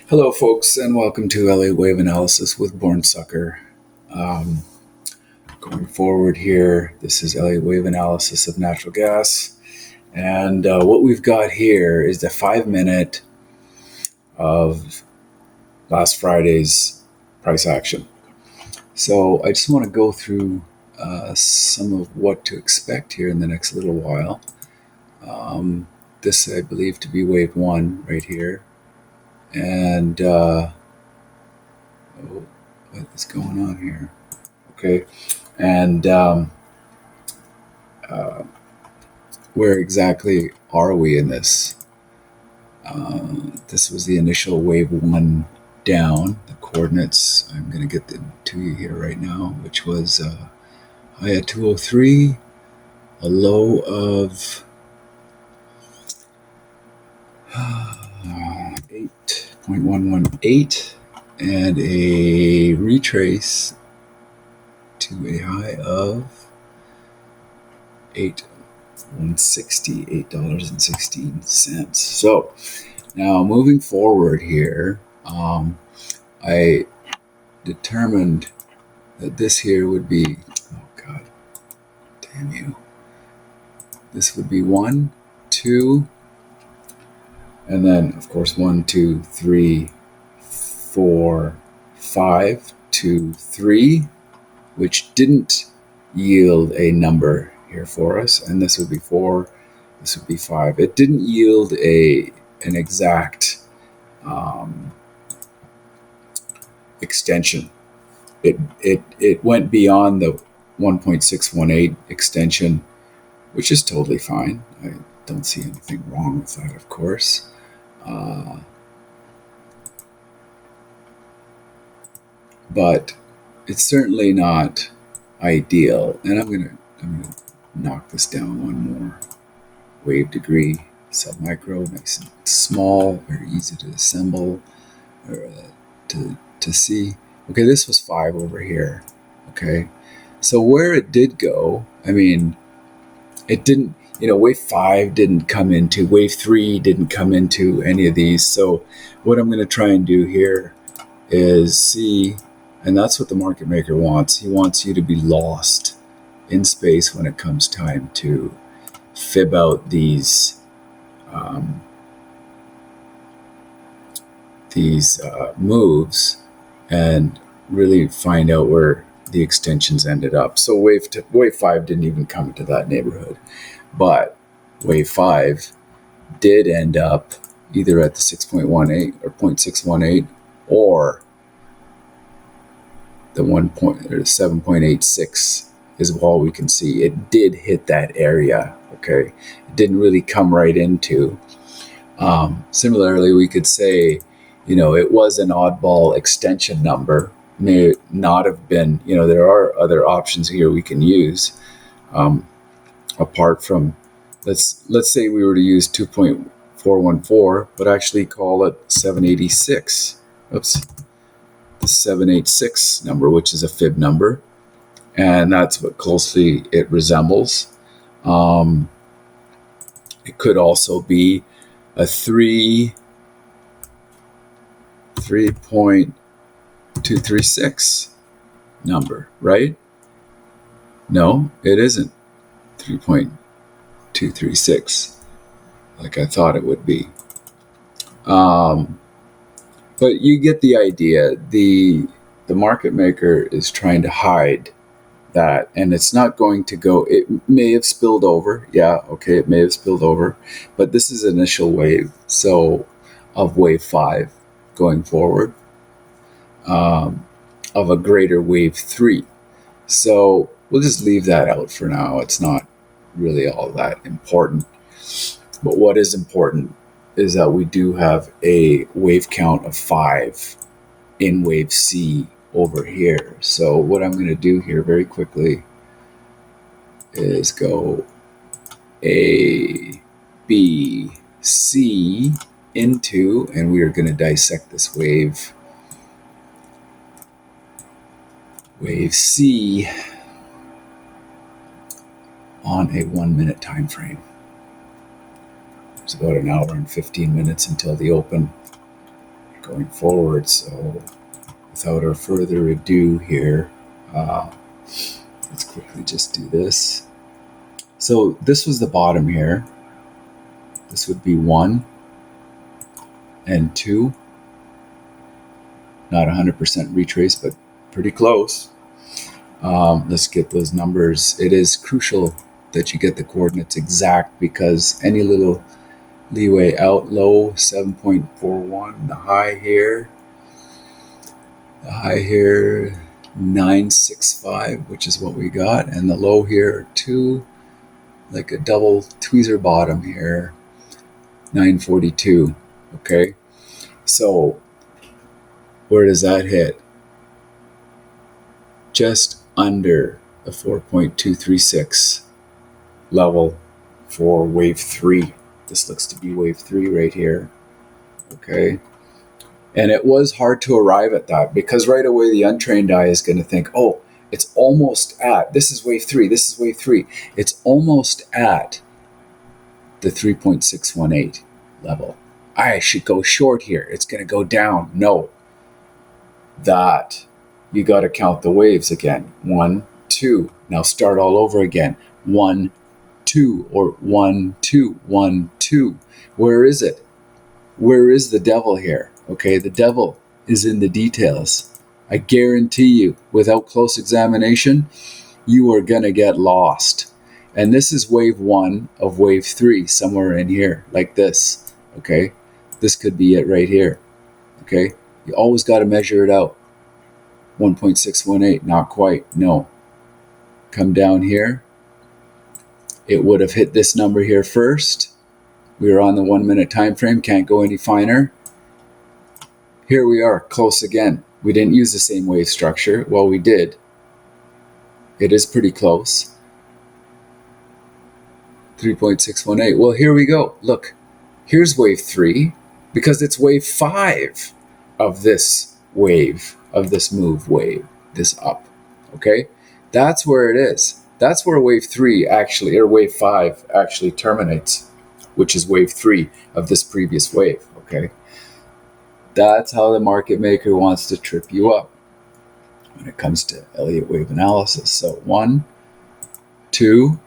Hello, folks, and welcome to Elliott Wave Analysis with Born Sucker. Going forward here, this is Elliott Wave Analysis of natural gas. And what we've got here is the 5-minute of last Friday's price action. So I just want to go through some of what to expect here in the next little while. This I believe to be wave 1 right here. And what is going on here? Okay, and where exactly are we in this? This was the initial wave 1 down. The coordinates, I'm going to get them to you here right now, which was high at 203, a low of 8.118, and a retrace to a high of $8.16. So now moving forward here, I determined that this here would be, oh God, damn you. This would be 1, 2, and then of course 1, 2, 3, 4, 5, 2, 3, which didn't yield a number here for us, and this would be 4, this would be 5. It didn't yield an exact extension. It went beyond the 1.618 extension, which is totally fine. I don't see anything wrong with that, of course. But it's certainly not ideal, and I'm gonna knock this down one more wave degree, submicro, nice and small, very easy to assemble or to see. Okay, this was 5 over here. Okay, so where it did go, I mean, it didn't, wave 5 didn't come into, wave 3 didn't come into any of these. So what I'm going to try and do here is see, and that's what the market maker wants. He wants you to be lost in space when it comes time to fib out these moves and really find out where the extensions ended up. So wave 5 didn't even come into that neighborhood, but wave 5 did end up either at the 6.18 or 0.618 or the 7.86 is all we can see. It did hit that area. Okay, it didn't really come right into. Similarly, we could say, it was an oddball extension number. May not have been. There are other options here we can use, apart from, let's say we were to use 2.414, but actually call it 786. Oops, the 786 number, which is a fib number, and that's what closely it resembles. It could also be a 3.236 number, right? No, it isn't 3.236 like I thought it would be. But you get the idea. The market maker is trying to hide that, and it's not going to go. It may have spilled over. Yeah, okay, it may have spilled over, but this is initial wave, so of wave 5 going forward, of a greater wave 3. So we'll just leave that out for now. It's not really all that important. But what is important is that we do have a wave count of 5 in wave C over here. So what I'm going to do here very quickly is go A, B, C into, and we are going to dissect this wave C on a 1-minute time frame. It's about an hour and 15 minutes until the open. going forward. So without our further ado here, let's quickly just do this. So this was the bottom here. This would be 1 and 2. Not 100% retrace, but pretty close. Let's get those numbers. It is crucial that you get the coordinates exact, because any little leeway out, low 7.41, the high here 965, which is what we got, and the low here 2, like a double tweezer bottom here, 942. Okay, so where does that hit? Just under the 4.236 level for wave 3. This looks to be wave 3 right here. Okay, and it was hard to arrive at that, because right away the untrained eye is going to think, oh, it's almost at, this is wave 3, this is wave 3. It's almost at the 3.618 level. I should go short here. It's going to go down. No. That, you got to count the waves again. 1, 2. Now start all over again. 1, 2, or 1, 2, 1, 2. Where is it? Where is the devil here? Okay, the devil is in the details. I guarantee you, without close examination, you are going to get lost. And this is wave 1 of wave 3, somewhere in here, like this. Okay, this could be it right here. Okay, you always got to measure it out. 1.618, not quite, no. Come down here. It would have hit this number here first. We are on the 1 minute time frame, can't go any finer. Here we are, close again. We didn't use the same wave structure. Well, we did. It is pretty close. 3.618. Well, here we go. Look, here's wave 3, because it's wave 5 of this wave, of this move wave, this up. Okay, that's where it is. That's where wave 3 actually, or wave 5 actually terminates, which is wave 3 of this previous wave. Okay, that's how the market maker wants to trip you up when it comes to Elliott wave analysis. So 1, 2,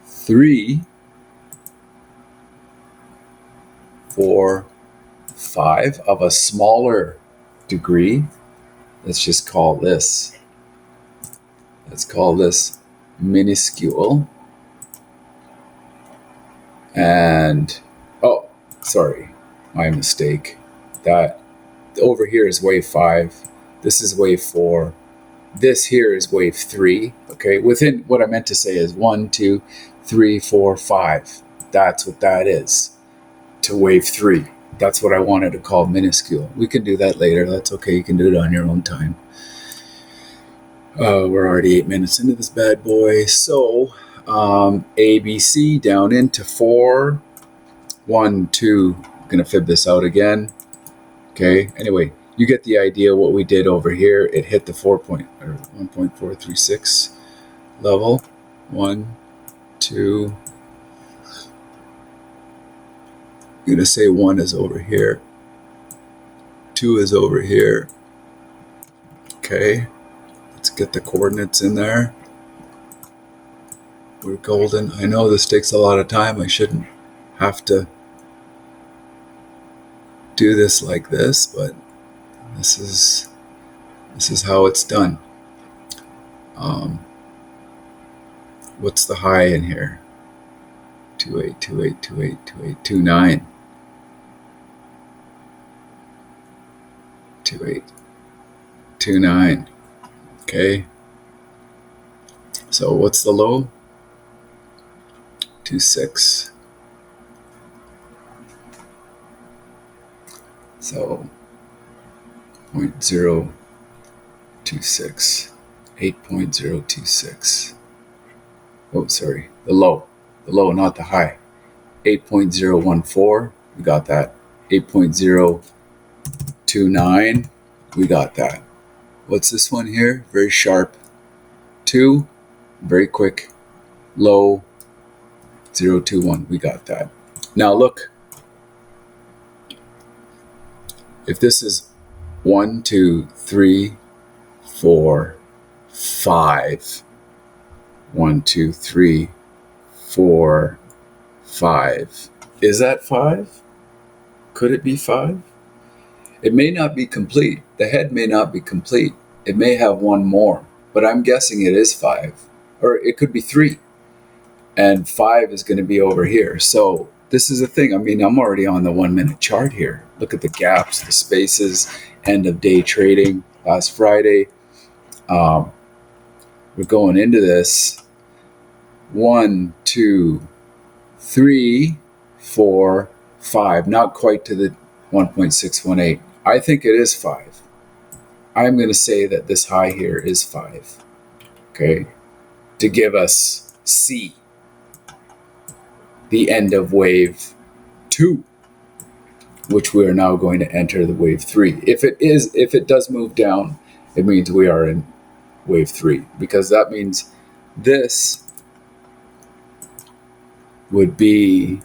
3, 4, 5 of a smaller degree. Let's just call this, minuscule. And, oh, sorry, my mistake. That over here is wave 5. This is wave 4. This here is wave 3. Okay, within, what I meant to say is 1, 2, 3, 4, 5. That's what that is to wave 3. That's what I wanted to call minuscule. We can do that later. That's okay. You can do it on your own time. We're already 8 minutes into this bad boy. So ABC down into 4. 1, 2. I'm going to fib this out again. Okay. Anyway, you get the idea what we did over here. It hit the 1.436 level. 1, 2. I'm going to say 1 is over here. 2 is over here. Okay. Let's get the coordinates in there. We're golden. I know this takes a lot of time. I shouldn't have to do this like this, but this is how it's done. What's the high in here? 28, 28, 28, 28, 29. 28, 29. Okay. So what's the low? 26. So 0.026, 8.026. Oh, sorry, the low, not the high. 8.014, we got that. 8.029, we got that. What's this one here? Very sharp. 2, very quick. Low, 0.21, we got that. Now look, if this is 1, 2, 3, 4, 5, 1, 2, 3, 4, 5. Is that 5? Could it be 5? It may not be complete. The head may not be complete. It may have one more, but I'm guessing it is 5. Or it could be 3. And 5 is going to be over here. So this is a thing. I mean, I'm already on the 1 minute chart here. Look at the gaps, the spaces, end of day trading last Friday. We're going into this 1, 2, 3, 4, 5. Not quite to the 1.618. I think it is 5. I'm going to say that this high here is 5. Okay. To give us C, the end of wave 2, which we are now going to enter the wave 3. If it does move down, it means we are in wave 3, because that means this would be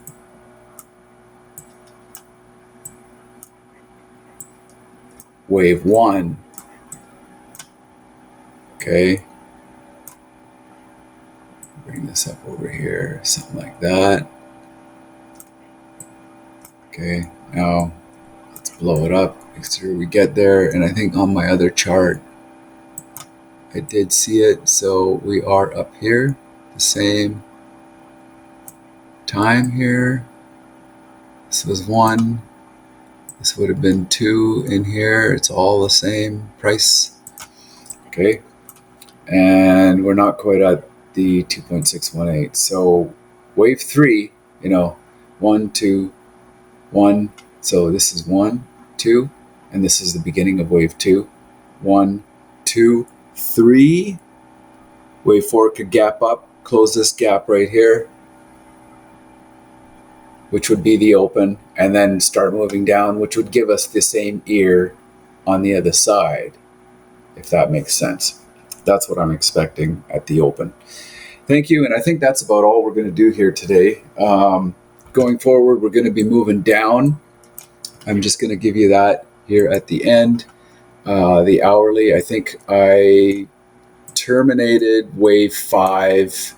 wave 1. Okay. Bring this up over here, something like that. Okay, now let's blow it up. Make sure we get there. And I think on my other chart, I did see it. So we are up here, the same time here. This was 1. This would have been 2 in here. It's all the same price. Okay, and we're not quite at the 2.618. So wave 3, 1, 2, 1. So this is 1, 2, and this is the beginning of wave 2. 1, 2, 3. Wave 4 could gap up, close this gap right here, which would be the open, and then start moving down, which would give us the same ear on the other side, if that makes sense. That's what I'm expecting at the open. Thank you, and I think that's about all we're going to do here today. Going forward, we're going to be moving down. I'm just going to give you that here at the end. The hourly, I think I terminated wave 5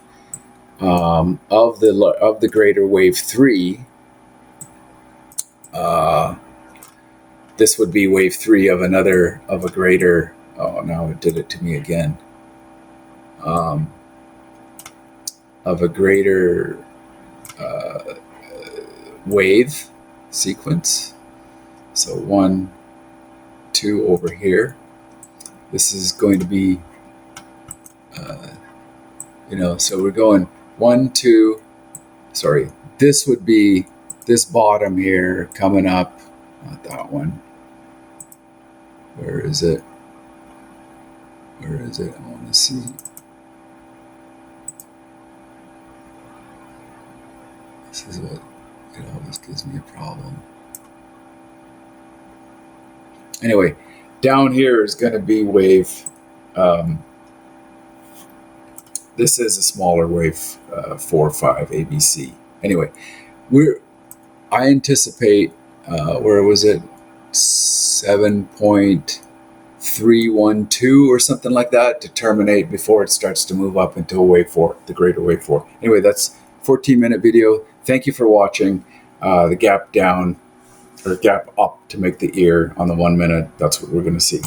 of the greater wave 3. This would be wave 3 of a greater. Oh, now it did it to me again. Of a greater wave sequence. So 1, 2 over here. This is going to be, so we're going 1, 2. Sorry, this would be this bottom here coming up. Not that one. Where is it? Where is it? I want to see. This is what it always gives me a problem. Anyway, down here is going to be wave. This is a smaller wave, 4, 5, ABC. Anyway, I anticipate, where was it? 7.312 or something like that to terminate before it starts to move up into a wave 4, the greater wave 4. Anyway, that's 14-minute video. Thank you for watching. The gap down or gap up to make the ear on the 1 minute. That's what we're going to see.